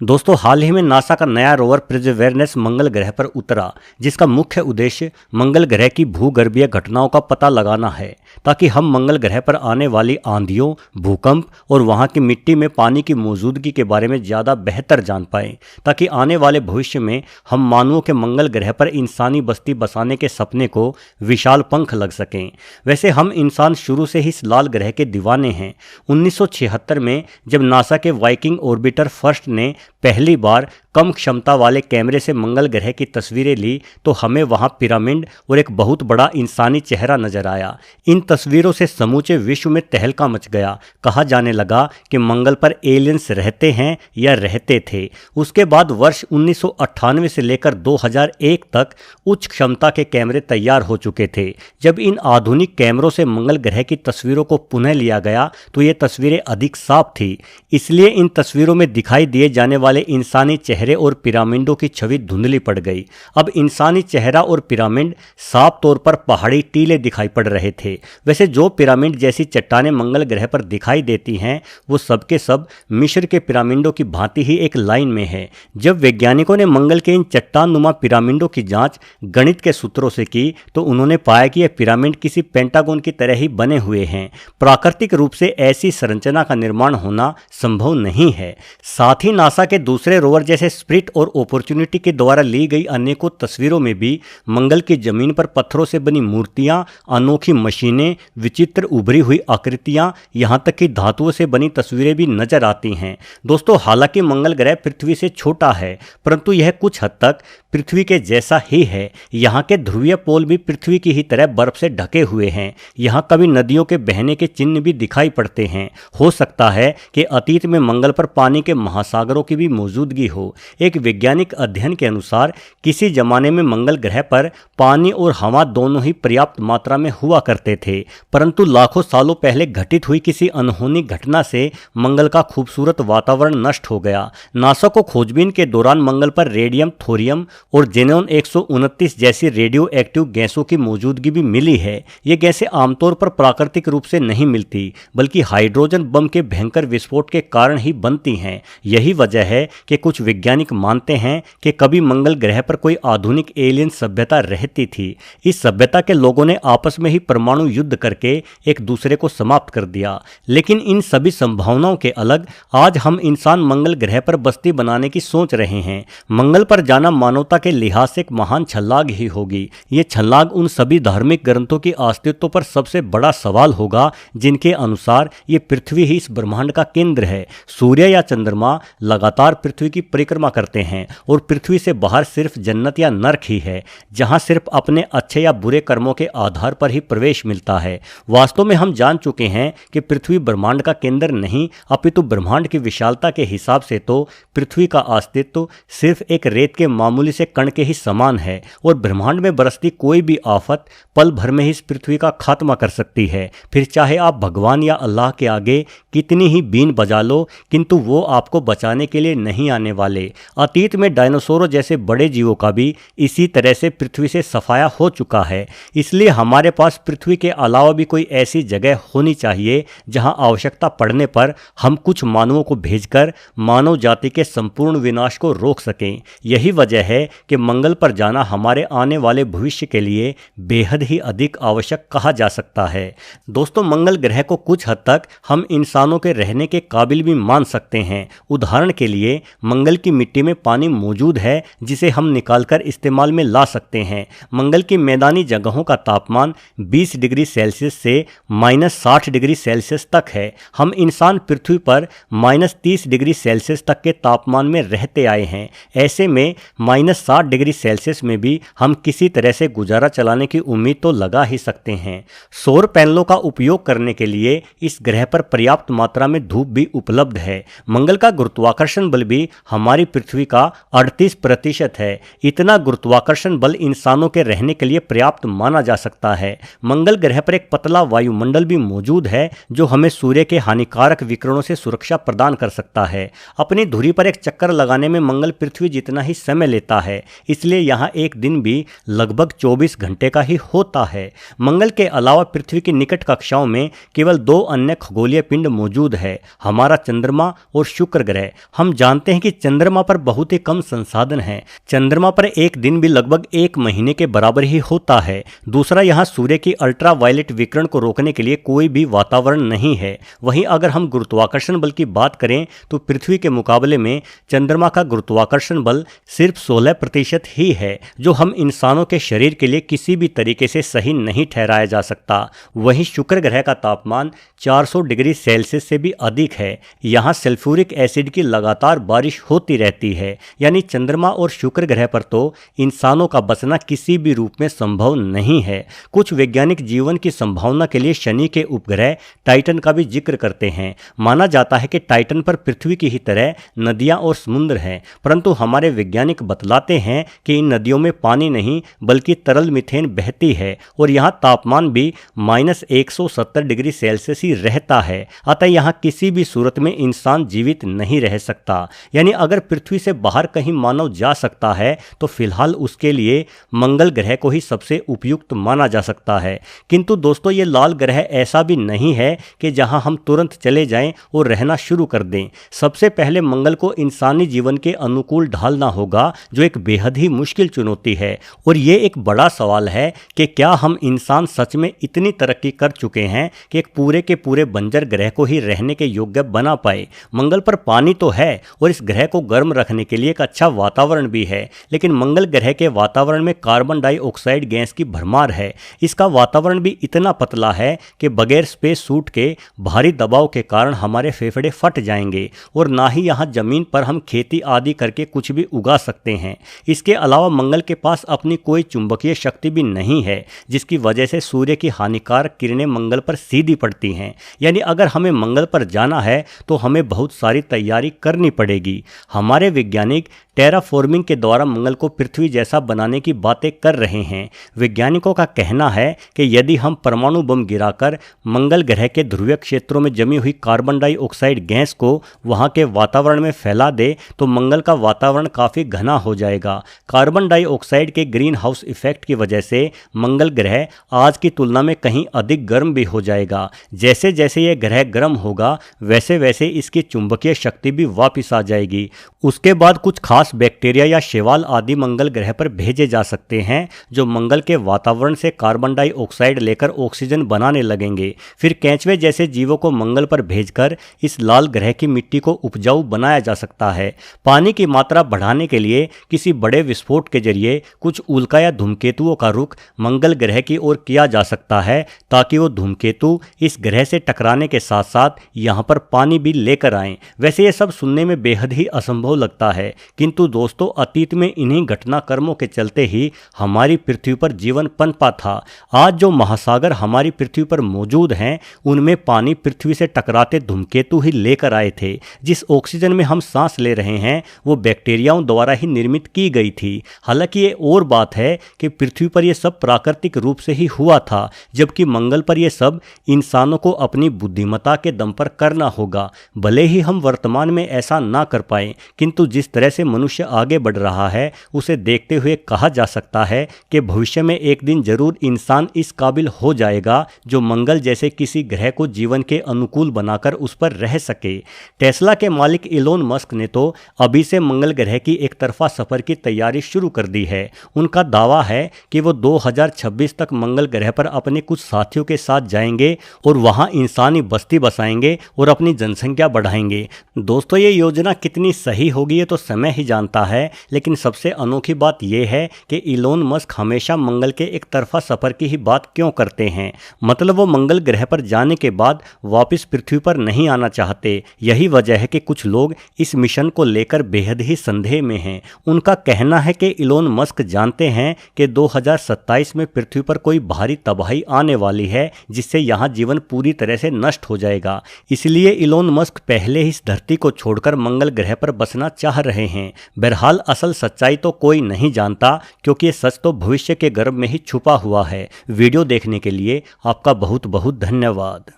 दोस्तों, हाल ही में नासा का नया रोवर परसेवरेंस मंगल ग्रह पर उतरा, जिसका मुख्य उद्देश्य मंगल ग्रह की भूगर्भीय घटनाओं का पता लगाना है, ताकि हम मंगल ग्रह पर आने वाली आंधियों, भूकंप और वहां की मिट्टी में पानी की मौजूदगी के बारे में ज़्यादा बेहतर जान पाएं, ताकि आने वाले भविष्य में हम मानवों के मंगल ग्रह पर इंसानी बस्ती बसाने के सपने को विशाल पंख लग सकें। वैसे हम इंसान शुरू से ही इस लाल ग्रह के दीवाने हैं। 1976 में जब नासा के वाइकिंग ऑर्बिटर फर्स्ट ने पहली बार कम क्षमता वाले कैमरे से मंगल ग्रह की तस्वीरें ली, तो हमें वहां पिरामिड और एक बहुत बड़ा इंसानी चेहरा नजर आया। इन तस्वीरों से समूचे विश्व में तहलका मच गया। कहा जाने लगा कि मंगल पर एलियंस रहते हैं या रहते थे। उसके बाद वर्ष 1998 से लेकर 2001 तक उच्च क्षमता के कैमरे तैयार हो चुके थे। जब इन आधुनिक कैमरों से मंगल ग्रह की तस्वीरों को पुनः लिया गया, तो ये तस्वीरें अधिक साफ थी। इसलिए इन तस्वीरों में दिखाई दिए जाने वाले इंसानी चेहरे और पिरामिडों की छवि धुंधली पड़ गई। अब इंसानी चेहरा और पिरामिड साफ तौर पर पहाड़ी टीले दिखाई पड़ रहे थे। वैसे जो पिरामिड जैसी चट्टानें मंगल ग्रह पर दिखाई देती हैं, वो सबके सब मिस्र के पिरामिडों की भांति ही एक लाइन में है। जब वैज्ञानिकों ने मंगल के इन चट्टान नुमा पिरामिडों की जांच गणित के सूत्रों से की, तो उन्होंने पाया कि यह पिरामिड किसी पेंटागन की तरह ही बने हुए हैं। प्राकृतिक रूप से ऐसी संरचना का निर्माण होना संभव नहीं है। साथ ही नासा के दूसरे रोवर जैसे स्पिरिट और अपॉर्चुनिटी के द्वारा ली गई अनेकों तस्वीरों में भी मंगल की जमीन पर पत्थरों से बनी मूर्तियां, अनोखी मशीनें, विचित्र उभरी हुई आकृतियां, यहां तक कि धातुओं से बनी तस्वीरें भी नजर आती हैं। दोस्तों, हालांकि मंगल ग्रह पृथ्वी से छोटा है, परंतु यह कुछ हद तक पृथ्वी के जैसा ही है। यहाँ के ध्रुवीय पोल भी पृथ्वी की ही तरह बर्फ से ढके हुए हैं। यहाँ कभी नदियों के बहने के चिन्ह भी दिखाई पड़ते हैं। हो सकता है कि अतीत में मंगल पर पानी के महासागरों की भी मौजूदगी हो। एक वैज्ञानिक अध्ययन के अनुसार किसी जमाने में मंगल ग्रह पर पानी और हवा दोनों ही पर्याप्त मात्रा में हुआ करते थे, परंतु लाखों सालों पहले घटित हुई किसी अनहोनी घटना से मंगल का खूबसूरत वातावरण नष्ट हो गया। नासा को खोजबीन के दौरान मंगल पर रेडियम, थोरियम और जेनॉन 129 जैसी रेडियो एक्टिव गैसों की मौजूदगी भी मिली है। ये गैसें आमतौर पर प्राकृतिक रूप से नहीं मिलती, बल्कि हाइड्रोजन बम के भयंकर विस्फोट के कारण ही बनती हैं। यही वजह है कि कुछ वैज्ञानिक मानते हैं कि कभी मंगल ग्रह पर कोई आधुनिक एलियन सभ्यता रहती थी। इस सभ्यता के लोगों ने आपस में ही परमाणु युद्ध करके एक दूसरे को समाप्त कर दिया। लेकिन इन सभी संभावनाओं के अलग आज हम इंसान मंगल ग्रह पर बस्ती बनाने की सोच रहे हैं। मंगल पर जाना मानवता के लिहाज से एक महान छलांग ही होगी। ये छलांग उन सभी धार्मिक ग्रंथों की अस्तित्व पर सबसे बड़ा सवाल होगा, जिनके अनुसार ये पृथ्वी ही इस ब्रह्मांड का केंद्र है। सूर्य या चंद्रमा लगातार पृथ्वी की परिक्रमा करते हैं और पृथ्वी से बाहर सिर्फ जन्नत या नरक ही है, जहां सिर्फ अपने अच्छे या बुरे कर्मों के आधार पर ही प्रवेश मिलता है। वास्तव में हम जान चुके हैं कि पृथ्वी ब्रह्मांड का केंद्र नहीं, अपितु ब्रह्मांड की विशालता के हिसाब से तो पृथ्वी का अस्तित्व सिर्फ एक रेत के मामूली से कण के ही समान है, और ब्रह्मांड में बरसती कोई भी आफत पल भर में ही इस पृथ्वी का खात्मा कर सकती है। फिर चाहे आप भगवान या अल्लाह के आगे कितनी ही बीन बजा लो, किंतु वो आपको बचाने के लिए नहीं आने वाले। अतीत में डायनासोरों जैसे बड़े जीवों का भी इसी तरह से पृथ्वी से सफाया हो चुका है। इसलिए हमारे पास पृथ्वी के अलावा भी कोई ऐसी जगह होनी चाहिए जहां आवश्यकता पड़ने पर हम कुछ मानवों को भेजकर मानव जाति के संपूर्ण विनाश को रोक सकें। यही वजह है कि मंगल पर जाना हमारे आने वाले भविष्य के लिए बेहद ही अधिक आवश्यक कहा जा सकता है। दोस्तों, मंगल ग्रह को कुछ हद तक हम इंसानों के रहने के काबिल भी मान सकते हैं। उदाहरण के लिए मंगल की मिट्टी में पानी मौजूद है, जिसे हम निकालकर इस्तेमाल में ला सकते हैं। मंगल की मैदानी जगहों का तापमान 20 डिग्री सेल्सियस से -60 डिग्री सेल्सियस तक है। हम इंसान पृथ्वी पर -30 डिग्री सेल्सियस तक के तापमान में रहते आए हैं। ऐसे में -60 डिग्री सेल्सियस में भी हम किसी तरह से गुजारा चलाने की उम्मीद तो लगा ही सकते हैं। सौर पैनलों का उपयोग करने के लिए इस ग्रह पर पर्याप्त मात्रा में धूप भी उपलब्ध है। मंगल का गुरुत्वाकर्षण बल भी हमारी पृथ्वी का 38% है। इतना गुरुत्वाकर्षण बल इंसानों के रहने के लिए पर्याप्त माना जा सकता है। मंगल ग्रह पर एक पतला वायुमंडल भी मौजूद है, जो हमें सूर्य के हानिकारक विकिरणों से सुरक्षा प्रदान कर सकता है। अपनी धुरी पर एक चक्कर लगाने में मंगल पृथ्वी जितना ही समय लेता है, इसलिए यहाँ एक दिन भी लगभग 24 घंटे का ही होता है। मंगल के अलावा पृथ्वी की निकट कक्षाओं में केवल 2 अन्य खगोलीय पिंड मौजूद है, हमारा चंद्रमा और शुक्र ग्रह। हम जानते हैं कि चंद्रमा चंद्रमा पर बहुत ही कम संसाधन हैं। चंद्रमा पर एक दिन भी लगभग 1 महीने के बराबर ही होता है। दूसरा, यहाँ सूर्य की अल्ट्रावायलेट विकिरण को रोकने के लिए कोई भी वातावरण नहीं है। वहीं अगर हम गुरुत्वाकर्षण बल की बात करें तो पृथ्वी के मुकाबले में चंद्रमा का गुरुत्वाकर्षण बल सिर्फ 16% ही है, जो हम इंसानों के शरीर के लिए किसी भी तरीके से सही नहीं ठहराया जा सकता। वहीं शुक्र ग्रह का तापमान 400 डिग्री सेल्सियस से भी अधिक है। यहाँ सल्फ्यूरिक एसिड की लगातार बारिश होती रहती है। यानी चंद्रमा और शुक्र ग्रह पर तो इंसानों का बसना किसी भी रूप में संभव नहीं है। कुछ वैज्ञानिक जीवन की संभावना के लिए शनि के उपग्रह टाइटन का भी जिक्र करते हैं। माना जाता है कि टाइटन पर पृथ्वी की ही तरह नदियां और समुद्र हैं, परंतु हमारे वैज्ञानिक बतलाते हैं कि इन नदियों में पानी नहीं बल्कि तरल मीथेन बहती है और यहाँ तापमान भी -170 डिग्री सेल्सियस ही रहता है। अतः यहाँ किसी भी सूरत में इंसान जीवित नहीं रह सकता। यानी अगर पृथ्वी से बाहर कहीं मानव जा सकता है तो फिलहाल उसके लिए मंगल ग्रह को ही सबसे उपयुक्त माना जा सकता है। किंतु दोस्तों, ये लाल ग्रह ऐसा भी नहीं है कि जहां हम तुरंत चले जाएं और रहना शुरू कर दें। सबसे पहले मंगल को इंसानी जीवन के अनुकूल ढालना होगा, जो एक बेहद ही मुश्किल चुनौती है। और ये एक बड़ा सवाल है कि क्या हम इंसान सच में इतनी तरक्की कर चुके हैं कि एक पूरे के पूरे बंजर ग्रह को ही रहने के योग्य बना पाए। मंगल पर पानी तो है और इस ग्रह को गर्म रखने के लिए एक अच्छा वातावरण भी है, लेकिन मंगल ग्रह के वातावरण में कार्बन डाइऑक्साइड गैस की भरमार है। इसका वातावरण भी इतना पतला है कि बगैर स्पेस सूट के भारी दबाव के कारण हमारे फेफड़े फट जाएंगे और ना ही यहाँ जमीन पर हम खेती आदि करके कुछ भी उगा सकते हैं। इसके अलावा मंगल के पास अपनी कोई चुंबकीय शक्ति भी नहीं है, जिसकी वजह से सूर्य की हानिकारक किरणें मंगल पर सीधी पड़ती हैं। यानी अगर हमें मंगल पर जाना है तो हमें बहुत सारी तैयारी करनी पड़ेगी। हमारे वैज्ञानिक टेराफॉर्मिंग के द्वारा मंगल को पृथ्वी जैसा बनाने की बातें कर रहे हैं। वैज्ञानिकों का कहना है कि यदि हम परमाणु बम गिराकर मंगल ग्रह के ध्रुवीय क्षेत्रों में जमी हुई कार्बन डाइऑक्साइड गैस को वहां के वातावरण में फैला दे तो मंगल का वातावरण काफ़ी घना हो जाएगा। कार्बन डाइऑक्साइड के ग्रीन हाउस इफेक्ट की वजह से मंगल ग्रह आज की तुलना में कहीं अधिक गर्म भी हो जाएगा। जैसे जैसे यह ग्रह गर्म होगा वैसे वैसे इसकी चुंबकीय शक्ति भी वापस आ जाएगी। उसके बाद कुछ खास बैक्टीरिया या शैवाल आदि मंगल ग्रह पर भेजे जा सकते हैं, जो मंगल के वातावरण से कार्बन डाइऑक्साइड लेकर ऑक्सीजन बनाने लगेंगे। फिर केंचुए जैसे जीवों को मंगल पर भेजकर इस लाल ग्रह की मिट्टी को उपजाऊ बनाया जा सकता है। पानी की मात्रा बढ़ाने के लिए किसी बड़े विस्फोट के जरिए कुछ उल्का या धूमकेतुओं का रुख मंगल ग्रह की ओर किया जा सकता है, ताकि वो धूमकेतु इस ग्रह से टकराने के साथ साथ यहाँ पर पानी भी लेकर आएं। वैसे ये सब सुनने में बेहद ही असंभव लगता है, किंतु दोस्तों अतीत में इन्हीं घटनाक्रमों के चलते ही हमारी पृथ्वी पर जीवन पनपा था। आज जो महासागर हमारी पृथ्वी पर मौजूद हैं उनमें पानी पृथ्वी से टकराते धूमकेतु ही लेकर आए थे। जिस ऑक्सीजन में हम सांस ले रहे हैं वो बैक्टीरियाओं द्वारा ही निर्मित की गई थी। हालांकि ये और बात है कि पृथ्वी पर यह सब प्राकृतिक रूप से ही हुआ था, जबकि मंगल पर यह सब इंसानों को अपनी बुद्धिमत्ता के दम पर करना होगा। भले ही हम वर्तमान में ऐसा ना कर पाए, किंतु जिस तरह से मनुष्य आगे बढ़ रहा है उसे देखते हुए कहा जा सकता है कि भविष्य में एक दिन जरूर इंसान इस काबिल हो जाएगा जो मंगल जैसे किसी ग्रह को जीवन के अनुकूल बनाकर उस पर रह सके। टेस्ला के मालिक इलोन मस्क ने तो अभी से मंगल ग्रह की एक तरफा सफर की तैयारी शुरू कर दी है। उनका दावा है कि वो 2026 तक मंगल ग्रह पर अपने कुछ साथियों के साथ जाएंगे और वहां इंसानी बस्ती बसाएंगे और अपनी जनसंख्या बढ़ाएंगे। दोस्तों ये योजना कितनी सही होगी ये तो समय ही जानता है, लेकिन सबसे अनोखी बात यह है कि इलोन मस्क हमेशा मंगल के एक तरफा सफर की ही बात क्यों करते हैं। मतलब वो मंगल ग्रह पर जाने के बाद वापस पृथ्वी पर नहीं आना चाहते। यही वजह है कि कुछ लोग इस मिशन को लेकर बेहद ही संदेह में हैं। उनका कहना है कि इलोन मस्क जानते हैं कि 2027 में पृथ्वी पर कोई भारी तबाही आने वाली है, जिससे यहाँ जीवन पूरी तरह से नष्ट हो जाएगा। इसलिए इलोन मस्क पहले ही इस धरती को छोड़कर मंगल ग्रह पर बसना चाह रहे हैं। बहरहाल असल सच्चाई तो कोई नहीं जानता, क्योंकि ये सच तो भविष्य के गर्भ में ही छुपा हुआ है। वीडियो देखने के लिए आपका बहुत बहुत धन्यवाद।